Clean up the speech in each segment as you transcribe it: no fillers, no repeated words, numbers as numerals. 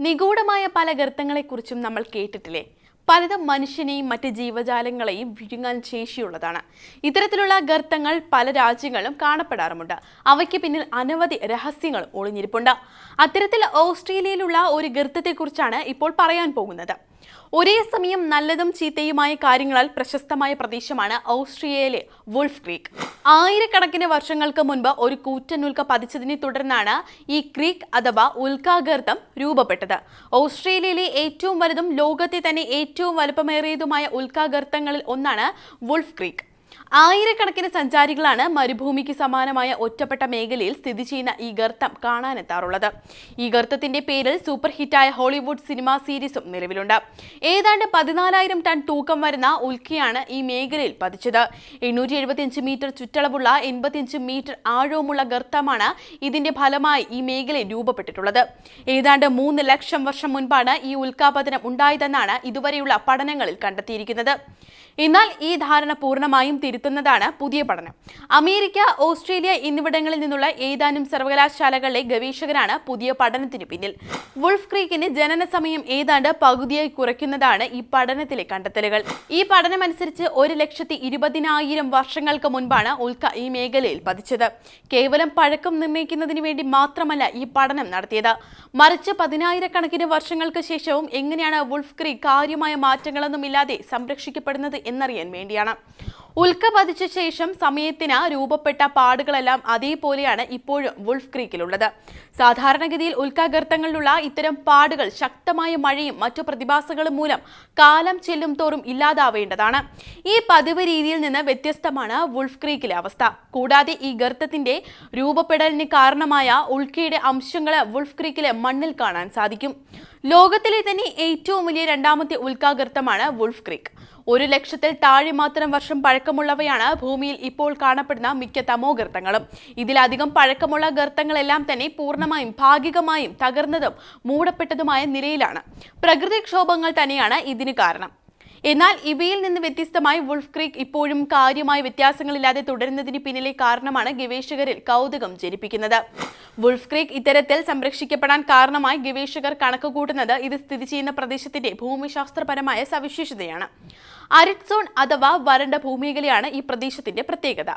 നിഗൂഢമായ പല ഗർത്തങ്ങളെക്കുറിച്ചും നമ്മൾ കേട്ടിട്ടില്ലേ? പലതും മനുഷ്യനെയും മറ്റ് ജീവജാലങ്ങളെയും വിഴുങ്ങാൻ ശേഷിയുള്ളതാണ്. ഇത്തരത്തിലുള്ള ഗർത്തങ്ങൾ പല രാജ്യങ്ങളിലും കാണപ്പെടാറുമുണ്ട്. അവയ്ക്ക് പിന്നിൽ അനവധി രഹസ്യങ്ങൾ ഒളിഞ്ഞിരിപ്പുണ്ട്. അത്തരത്തിൽ ഓസ്ട്രേലിയയിലുള്ള ഒരു ഗർത്തത്തെക്കുറിച്ചാണ് ഇപ്പോൾ പറയാൻ പോകുന്നത്. ഒരേ സമയം നല്ലതും ചീത്തയുമായ കാര്യങ്ങളാൽ പ്രശസ്തമായ പ്രദേശമാണ് ഓസ്ട്രേലിയയിലെ വുൾഫ് ക്രീക്ക്. ആയിരക്കണക്കിന് വർഷങ്ങൾക്ക് മുൻപ് ഒരു കൂറ്റൻ ഉൽക്ക പതിച്ചതിനെ തുടർന്നാണ് ഈ ക്രീക്ക് അഥവാ ഉൽക്കാഗർത്തം രൂപപ്പെട്ടത്. ഓസ്ട്രേലിയയിലെ ഏറ്റവും വലുതും ലോകത്തെ തന്നെ ഏറ്റവും വലുപ്പമേറിയതുമായ ഉൽക്കാഗർത്തങ്ങളിൽ ഒന്നാണ് വുൾഫ് ക്രീക്ക്. ആയിരക്കണക്കിന് സഞ്ചാരികളാണ് മരുഭൂമിക്ക് സമാനമായ ഒറ്റപ്പെട്ട മേഖലയിൽ സ്ഥിതി ചെയ്യുന്ന ഈ ഗർത്തം കാണാനെത്താറുള്ളത്. ഈ ഗർത്തത്തിന്റെ പേരിൽ സൂപ്പർ ഹിറ്റായ ഹോളിവുഡ് സിനിമാ സീരീസും നിലവിലുണ്ട്. ഏതാണ്ട് 14,000 ടൺ തൂക്കം വരുന്ന ഉൽക്കയാണ് ഈ മേഖലയിൽ പതിച്ചത്. 875 മീറ്റർ ചുറ്റളവുള്ള 85 മീറ്റർ ആഴവുമുള്ള ഗർത്തമാണ് ഇതിന്റെ ഫലമായി ഈ മേഖലയിൽ രൂപപ്പെട്ടിട്ടുള്ളത്. ഏതാണ്ട് 3 ലക്ഷം വർഷം മുൻപാണ് ഈ ഉൽക്കാപതനം ഉണ്ടായതെന്നാണ് ഇതുവരെയുള്ള പഠനങ്ങളിൽ കണ്ടെത്തിയിരിക്കുന്നത്. എന്നാൽ ഈ ധാരണ പൂർണ്ണമായും തിരുത്തുന്നതാണ് പുതിയ പഠനം. അമേരിക്ക, ഓസ്ട്രേലിയ എന്നിവിടങ്ങളിൽ നിന്നുള്ള ഏതാനും സർവകലാശാലകളിലെ ഗവേഷകരാണ് പുതിയ പഠനത്തിന് പിന്നിൽ. വുൾഫ് ക്രീക്കിന്റെ ജനന സമയം ഏതാണ്ട് പകുതിയായി കുറയ്ക്കുന്നതാണ് ഈ പഠനത്തിലെ കണ്ടെത്തലുകൾ. ഈ പഠനമനുസരിച്ച് 1,20,000 വർഷങ്ങൾക്ക് മുൻപാണ് ഉൽക്ക ഈ മേഖലയിൽ പതിച്ചത്. കേവലം പഴക്കം നിർണ്ണയിക്കുന്നതിന് വേണ്ടി മാത്രമല്ല ഈ പഠനം നടത്തിയത്, മറിച്ച് 10,000 വർഷങ്ങൾക്ക് ശേഷവും എങ്ങനെയാണ് വുൾഫ് ക്രീക്ക് കാര്യമായ മാറ്റങ്ങളൊന്നുമില്ലാതെ സംരക്ഷിക്കപ്പെടുന്നത് എന്നറിയാൻ വേണ്ടിയാണ്. ഉൽക്ക പതിച്ച ശേഷം സമയത്തിന് രൂപപ്പെട്ട പാടുകളെല്ലാം അതേപോലെയാണ് ഇപ്പോഴും വുൾഫ് ക്രീക്കിലുള്ളത്. സാധാരണഗതിയിൽ ഉൽക്കാഗർത്തങ്ങളിലുള്ള ഇത്തരം പാടുകൾ ശക്തമായ മഴയും മറ്റു പ്രതിഭാസങ്ങളും മൂലം കാലം ചെല്ലും തോറും ഇല്ലാതാവേണ്ടതാണ്. ഈ പതിവ് രീതിയിൽ നിന്ന് വ്യത്യസ്തമാണ് വുൾഫ് ക്രീക്കിലെ അവസ്ഥ. കൂടാതെ ഈ ഗർത്തത്തിന്റെ രൂപപ്പെടലിന് കാരണമായ ഉൽക്കയുടെ അംശങ്ങൾ വുൾഫ് ക്രീക്കിലെ മണ്ണിൽ കാണാൻ സാധിക്കും. ലോകത്തിലെ തന്നെ ഏറ്റവും വലിയ രണ്ടാമത്തെ ഉൽക്കാഗർത്തമാണ് വുൾഫ് ക്രീക്ക്. 1,00,000-ൽ താഴെ മാത്രം വർഷം പഴക്കമുള്ളവയാണ് ഭൂമിയിൽ ഇപ്പോൾ കാണപ്പെടുന്ന മിക്ക തമോഗർത്തങ്ങളും. ഇതിലധികം പഴക്കമുള്ള ഗർത്തങ്ങളെല്ലാം തന്നെ പൂർണ്ണമായും ഭാഗികമായും തകർന്നതും മൂടപ്പെട്ടതുമായ നിലയിലാണ്. പ്രകൃതിക്ഷോഭങ്ങൾ തന്നെയാണ് ഇതിന് കാരണം. എന്നാൽ ഇവയിൽ നിന്ന് വ്യത്യസ്തമായി വുൾഫ് ക്രീക്ക് ഇപ്പോഴും കാര്യമായ വ്യത്യാസങ്ങളില്ലാതെ തുടരുന്നതിന് പിന്നിലെ കാരണമാണ് ഗവേഷകരിൽ കൗതുകം ജനിപ്പിക്കുന്നത്. വുൾഫ് ക്രീക്ക് ഇത്തരത്തിൽ സംരക്ഷിക്കപ്പെടാൻ കാരണമായി ഗവേഷകർ കണക്കുകൂട്ടുന്നത് ഇത് സ്ഥിതി ചെയ്യുന്ന പ്രദേശത്തിന്റെ ഭൂമിശാസ്ത്രപരമായ സവിശേഷതയാണ്. അരിഡ് സോൺ അഥവാ വരണ്ട ഭൂമേഖലയാണ് ഈ പ്രദേശത്തിന്റെ പ്രത്യേകത.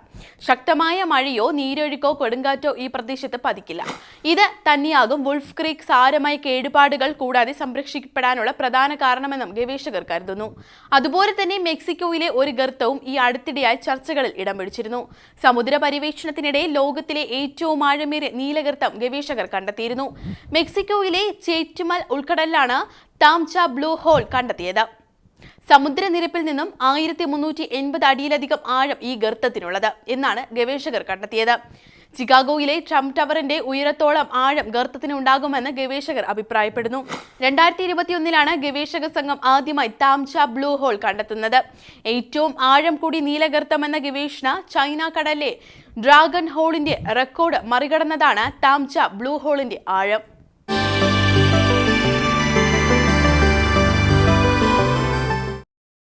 ശക്തമായ മഴയോ നീരൊഴുക്കോ കൊടുങ്കാറ്റോ ഈ പ്രദേശത്ത് പതിക്കില്ല. ഇത് തന്നെയാകും വുൾഫ് ക്രീക്ക് സാരമായ കേടുപാടുകൾ കൂടാതെ സംരക്ഷിക്കപ്പെടാനുള്ള പ്രധാന കാരണമെന്നും ഗവേഷകർ കരുതുന്നു. അതുപോലെ തന്നെ മെക്സിക്കോയിലെ ഒരു ഗർത്തവും ഈ അടുത്തിടെയായി ചർച്ചകളിൽ ഇടം പിടിച്ചിരുന്നു. സമുദ്ര പര്യവേഷണത്തിനിടെ ലോകത്തിലെ ഏറ്റവും ആഴമേറിയ നീലഗർത്തം ഗവേഷകർ കണ്ടെത്തിയിരുന്നു. മെക്സിക്കോയിലെ ചേറ്റുമൽ ഉൾക്കടലിലാണ് താംച ബ്ലൂ ഹോൾ കണ്ടെത്തിയത്. സമുദ്രനിരപ്പിൽ നിന്നും 1,380 അടിയിലധികം ആഴം ഈ ഗർത്തത്തിനുള്ളത് എന്നാണ് ഗവേഷകർ കണ്ടെത്തിയത്. ചിക്കാഗോയിലെ ട്രംപ് ടവറിന്റെ ഉയരത്തോളം ആഴം ഗർത്തത്തിന് ഉണ്ടാകുമെന്ന് ഗവേഷകർ അഭിപ്രായപ്പെടുന്നു. 2021 ഗവേഷക സംഘം ആദ്യമായി താംച ബ്ലൂ ഹോൾ കണ്ടെത്തുന്നത്. ഏറ്റവും ആഴം കൂടി നീലഗർത്തം എന്ന ഗവേഷണ ചൈന കടലിലെ ഡ്രാഗൺ ഹോളിന്റെ റെക്കോർഡ് മറികടന്നതാണ് താംച ബ്ലൂ ഹോളിന്റെ ആഴം.